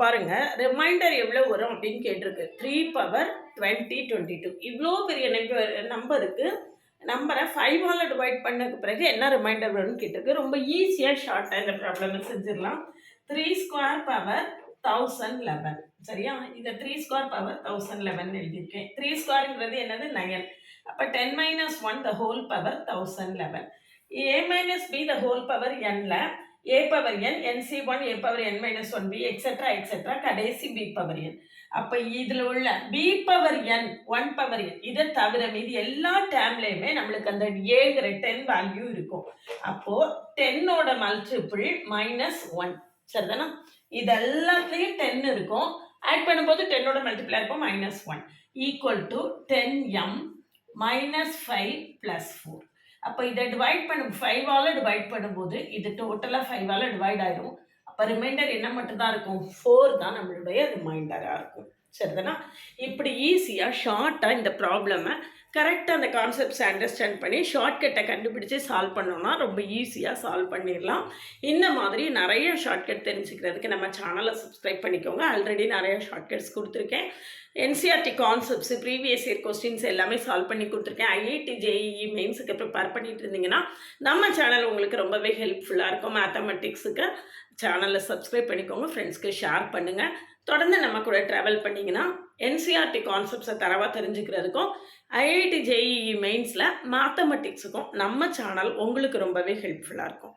பாருங்க, ரிமைண்டர் எவ்வளோ வரும் அப்படின்னு கேட்டிருக்கு. 3 பவர் 20 22 இவ்வளோ பெரிய நம்பருக்கு நம்பரை 5ஆல் டிவைட் பண்ணதுக்கு பிறகு என்ன ரிமைண்டர் வரும்னு கேட்டிருக்கு. ரொம்ப ஈஸியாக ஷார்ட்டாக இந்த ப்ராப்ளம் செஞ்சிடலாம். 3 ஸ்கொயர் பவர் 1011. சரியா? இதை 3 ஸ்கொயர் பவர் 1011 எழுதியிருக்கேன். 3 ஸ்கொயருங்கிறது என்னது? 9. அப்போ 10 - 1 the whole power 1011. a - b the whole power nல a power n, nc1, a power n - 1b, etcetera etcetera கடைசி b பவர் n. அப்போ இதில் உள்ள b power n, 1 power n இதை தவிர மீது எல்லா டேர்ம்லேயுமே நம்மளுக்கு அந்த ஏங்கிற 10 வேல்யூ இருக்கும். அப்போது 10ஓட மல்டிபிள் -1. சரிதானா? இது எல்லாத்துலேயும் 10 இருக்கும். ஆட் பண்ணும்போது 10ஓட மல்டிபிளாக இருக்கும் -1 ஈக்குவல் டு 10m -5 + 4. அப்போ இதை டிவைட் பண்ணும் 5ஆல் டிவைட் பண்ணும்போது இது டோட்டலாக 5ஆல் டிவைட் ஆயிடும். அப்போ ரிமைண்டர் என்ன மட்டும்தான் இருக்கும்? 4 தான் நம்மளுடைய ரிமைண்டராக இருக்கும். சரிதானா? இப்படி ஈஸியாக ஷார்ட்டாக இந்த ப்ராப்ளமை கரெக்டாக அந்த கான்செப்ட்ஸை அண்டர்ஸ்டாண்ட் பண்ணி ஷார்ட்கட்டை கண்டுபிடிச்சி சால்வ் பண்ணோன்னா ரொம்ப ஈஸியாக சால்வ் பண்ணிடலாம். இந்த மாதிரி நிறைய ஷார்ட்கட் தெரிஞ்சுக்கிறதுக்கு நம்ம சேனலை சப்ஸ்கிரைப் பண்ணிக்கோங்க. ஆல்ரெடி நிறைய ஷார்ட்கட்ஸ் கொடுத்துருக்கேன். NCERT concepts, previous year questions எல்லாமே சால்வ் பண்ணி கொடுத்துருக்கேன். ஐஐடி ஜேஇஇ மெயின்ஸுக்கு ப்ரிப்பேர் பண்ணிட்டு இருந்தீங்கன்னா நம்ம சேனல் உங்களுக்கு ரொம்பவே ஹெல்ப்ஃபுல்லாக இருக்கும். மேத்தமெட்டிக்ஸுக்கு சேனலை சப்ஸ்கிரைப் பண்ணிக்கோங்க, ஃப்ரெண்ட்ஸ்க்கு ஷேர் பண்ணுங்கள். தொடர்ந்து நம்ம கூட ட்ராவல் பண்ணிங்கன்னா என்சிஆர்டி கான்செப்ட்ஸை தரவாக தெரிஞ்சுக்கிறதுக்கும் ஐஐடி ஜேஇஇ மெயின்ஸில் மேத்தமெட்டிக்ஸுக்கும் நம்ம சேனல் உங்களுக்கு ரொம்பவே ஹெல்ப்ஃபுல்லாக இருக்கும்.